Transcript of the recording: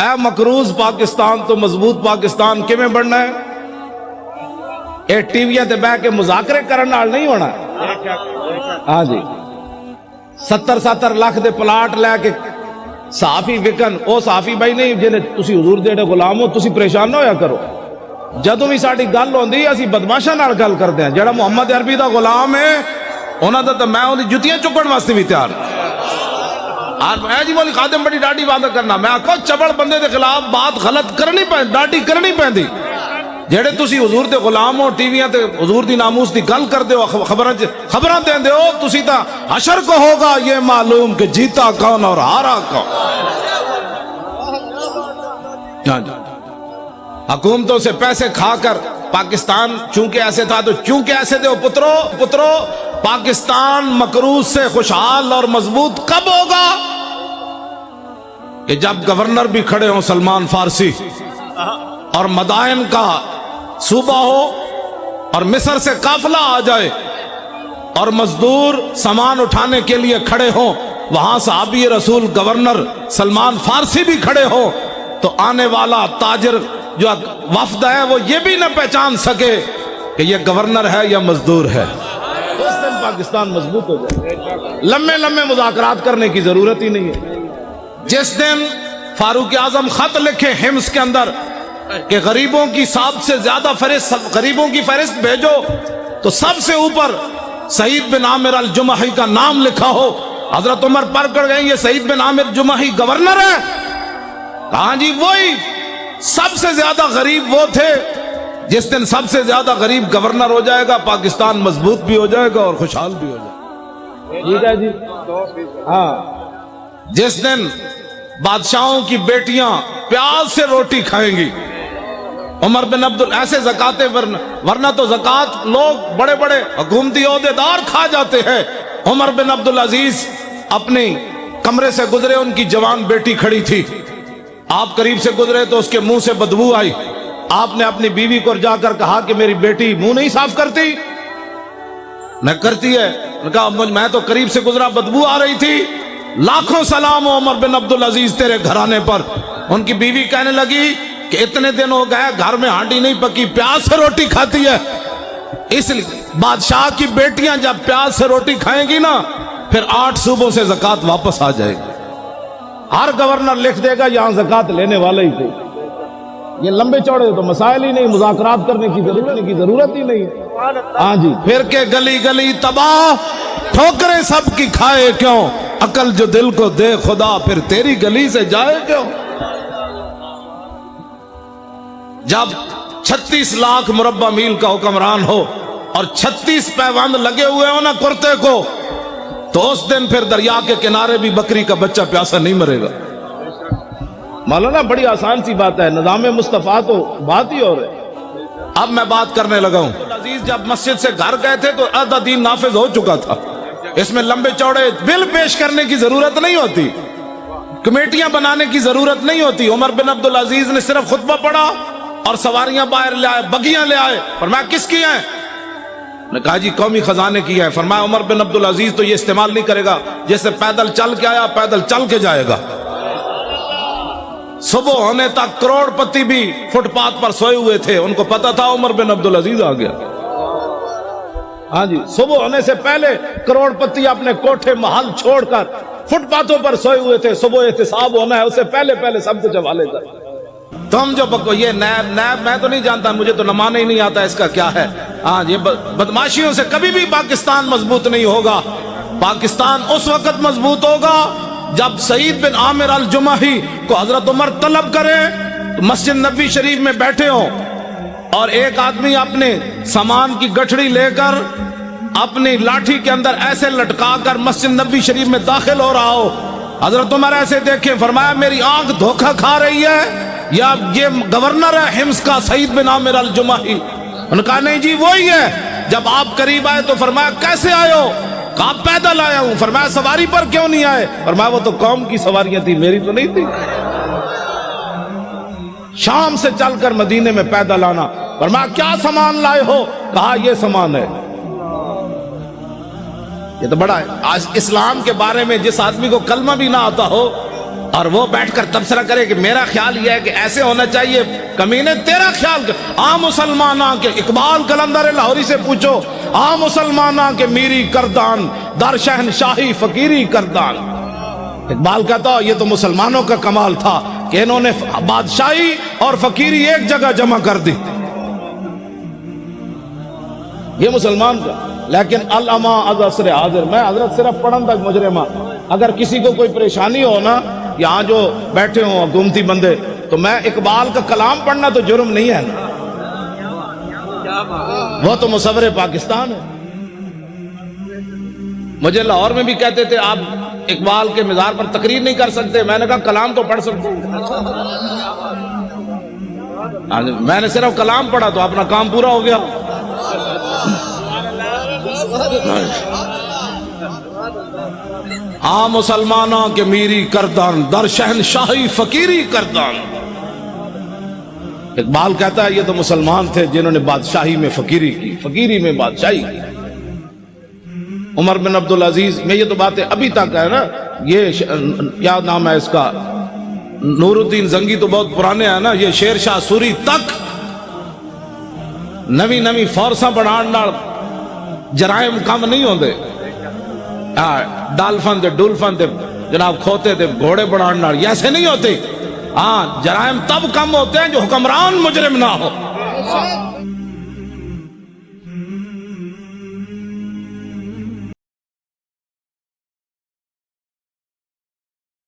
اے مقروض پاکستان تو مضبوط پاکستان کیویں بننا ہے؟ اے ٹی ویاں تے بیٹھ کے مذاکرے کرن نال نہیں ہونا۔ ہاں جی 70 لاکھ دے پلاٹ لے کے صحافی وکن، او صحافی بھائی نہیں جنہیں تسی حضور دے غلام ہو، تسی پریشان نہ ہویا کرو۔ جدوں بھی ساڈی گل ہوندی اسی بدماشاں نال گل کردے ہیں، جڑا محمد عربی دا غلام ہے انہاں دا تے میں اودی جُتیاں چکن واسطے بھی تیار ہاں۔ میں جی مولی خادم بڑی ڈاڈی بات کرنا، میں آکھو چبڑ بندے دے خلاف بات غلط کرنی پے، ڈاڈی کرنی پیندی۔ جڑے تسی حضور دے غلام ہو، ٹی ویاں تے حضور دی ناموس دی گل کردے ہو، خبراں دیندے ہو، تسی تا حشر کو ہوگا یہ معلوم کہ جیتا کون اور ہارا کون۔ حکومتوں سے پیسے کھا کر پاکستان چونکہ ایسے تھا تو چونکہ ایسے تھے پترو پاکستان مقروض سے خوشحال اور مضبوط کب ہوگا؟ کہ جب گورنر بھی کھڑے ہوں سلمان فارسی، اور مدائن کا صوبہ ہو، اور مصر سے قافلہ آ جائے، اور مزدور سامان اٹھانے کے لیے کھڑے ہوں، وہاں صحابی رسول گورنر سلمان فارسی بھی کھڑے ہوں، تو آنے والا تاجر جو وفد ہے وہ یہ بھی نہ پہچان سکے کہ یہ گورنر ہے یا مزدور ہے۔ اس دن پاکستان مضبوط ہو جائے، لمبے مذاکرات کرنے کی ضرورت ہی نہیں ہے۔ جس دن فاروق اعظم خط لکھے حمص کے اندر کہ غریبوں کی سب سے زیادہ غریبوں کی فہرست بھیجو، تو سب سے اوپر سعید بن عامر الجمحی کا نام لکھا ہو، حضرت عمر پڑھ کر گئے یہ سعید بن عامر جمحی گورنر ہے؟ کہاں جی وہی سب سے زیادہ غریب وہ تھے۔ جس دن سب سے زیادہ غریب گورنر ہو جائے گا پاکستان مضبوط بھی ہو جائے گا اور خوشحال بھی ہو جائے گا۔ ٹھیک ہے جی ہاں۔ جس دن بادشاہوں کی بیٹیاں پیاز سے روٹی کھائیں گی، عمر بن ایسے زکاتے ورنہ تو زکات لوگ بڑے بڑے حکومتی عہدیدار کھا جاتے ہیں۔ عمر بن عبدالعزیز اپنی کمرے سے گزرے، ان کی جوان بیٹی کھڑی تھی، آپ قریب سے گزرے تو اس کے منہ سے بدبو آئی۔ آپ نے اپنی بیوی کو جا کر کہا کہ میری بیٹی منہ نہیں صاف کرتی؟ نہ کرتی ہے۔ کہا میں تو قریب سے گزرا، بدبو آ رہی تھی۔ لاکھوں سلام ہو عمر بن عبدالعزیز تیرے گھرانے پر۔ ان کی بیوی کہنے لگی کہ اتنے دن ہو گئے گھر میں ہانڈی نہیں پکی، پیاز سے روٹی کھاتی ہے۔ اس لیے بادشاہ کی بیٹیاں جب پیاز سے روٹی کھائیں گی نا، پھر 8 صوبوں سے زکات واپس آ جائے گی۔ ہر گورنر لکھ دے گا یہاں زکات لینے والے ہی تھے۔ یہ لمبے چوڑے تو مسائل ہی نہیں، مذاکرات کرنے کی ضرورت ہی نہیں ہے۔ ہاں جی پھر کے گلی گلی تباہ، ٹھوکریں سب کی کھائے کیوں، عقل جو دل کو دے خدا پھر تیری گلی سے جائے کیوں۔ جب 36 لاکھ مربع میل کا حکمران ہو اور 36 پیوند لگے ہوئے ہو نا کرتے کو، تو اس دن پھر دریا کے کنارے بھی بکری کا بچہ پیاسا نہیں مرے گا۔ مولانا بڑی آسان سی بات ہے، نظام مصطفیٰ تو بات ہی اور ہے۔ اب میں بات کرنے لگا ہوں۔ عزیز جب مسجد سے گھر گئے تھے تو آدھا دین نافذ ہو چکا تھا، اس میں لمبے چوڑے بل پیش کرنے کی ضرورت نہیں ہوتی، کمیٹیاں بنانے کی ضرورت نہیں ہوتی۔ عمر بن عبدالعزیز نے صرف خطبہ پڑھا اور سواریاں باہر لے آئے، بگیاں لے آئے۔ فرمایا کس کی ہیں؟ نے کہا جی قومی خزانے کی ہے۔ فرمایا عمر بن عبدالعزیز تو یہ استعمال نہیں کرے گا، جیسے پیدل چل کے آیا پیدل چل کے جائے گا۔ صبح ہونے تک کروڑ پتی بھی فٹ پاتھ پر سوئے ہوئے تھے، ان کو پتا تھا عمر بن عبدالعزیز آ گیا۔ ہاں جی صبح ہونے سے پہلے کروڑ پتی اپنے کوٹھے محل چھوڑ کر فٹ پاتھوں پر سوئے ہوئے تھے، صبح احتساب ہونا ہے اس سے پہلے سب کچھ حوالے کر۔ تم جو یہ نیب میں تو نہیں جانتا، مجھے تو نمانا ہی نہیں آتا اس کا کیا ہے۔ ہاں یہ بدماشیوں سے کبھی بھی پاکستان مضبوط نہیں ہوگا۔ پاکستان اس وقت مضبوط ہوگا جب سعید بن عامر الجمحی کو حضرت عمر طلب کرے، مسجد نبوی شریف میں بیٹھے ہوں اور ایک آدمی اپنے سامان کی گٹھڑی لے کر اپنی لاٹھی کے اندر ایسے لٹکا کر مسجد نبوی شریف میں داخل ہو رہا ہو، حضرت عمر ایسے دیکھیں، فرمایا میری آنکھ دھوکہ کھا رہی ہے یا یہ گورنر ہے حمص کا سعید بن عامر الجمحی؟ انہوں نے کہا نہیں جی وہی ہے۔ جب آپ قریب آئے تو فرمایا کیسے آئے ہو؟ کہا پیدل آیا ہوں۔ فرمایا سواری پر کیوں نہیں آئے؟ فرمایا وہ تو قوم کی سواریاں تھی، میری تو نہیں تھی۔ شام سے چل کر مدینے میں پیدل آنا۔ فرمایا کیا سامان لائے ہو؟ کہا یہ سامان ہے۔ یہ تو بڑا ہے۔ آج اسلام کے بارے میں جس آدمی کو کلمہ بھی نہ آتا ہو اور وہ بیٹھ کر تبصرہ کرے کہ میرا خیال یہ ہے کہ ایسے ہونا چاہیے، کمینے تیرا خیال آ مسلماناں کے اقبال قلندر لاہوری سے پوچھو، آ مسلماناں کے میری کردان در شہنشاہی فقیری کردان۔ اقبال کہتا یہ تو مسلمانوں کا کمال تھا کہ انہوں نے بادشاہی اور فقیری ایک جگہ جمع کر دی، یہ مسلمان کا۔ لیکن العما از عصر حاضر، میں حضرت صرف پڑھن تک مجرمہ، اگر کسی کو کوئی پریشانی ہو نا، یہاں جو بیٹھے ہوں حکومتی بندے، تو میں اقبال کا کلام پڑھنا تو جرم نہیں ہے نا، وہ تو مصور پاکستان ہے۔ مجھے لاہور میں بھی کہتے تھے آپ اقبال کے مزار پر تقریر نہیں کر سکتے، میں نے کہا کلام تو پڑھ سکتے ہیں، میں نے صرف کلام پڑھا تو اپنا کام پورا ہو گیا۔ آ مسلمانوں کے میری کردان در شہنشاہی فقیری کردان۔ اقبال کہتا ہے یہ تو مسلمان تھے جنہوں نے بادشاہی میں فقیری کی، فقیری میں بادشاہی کی۔ عمر بن عبدالعزیز میں یہ تو باتیں ابھی تک ہے نا، یہ کیا نام ہے اس کا، نور الدین زنگی تو بہت پرانے ہیں نا، یہ شیر شاہ سوری تک نوی نوی فورساں بڑھان نال جرائم کم نہیں ہوندے، ڈالفن دے ڈولفن دے جناب کھوتے دے گھوڑے بڑھان نال یہ ایسے نہیں ہوتے، ہاں جرائم تب کم ہوتے ہیں جو حکمران مجرم نہ ہو۔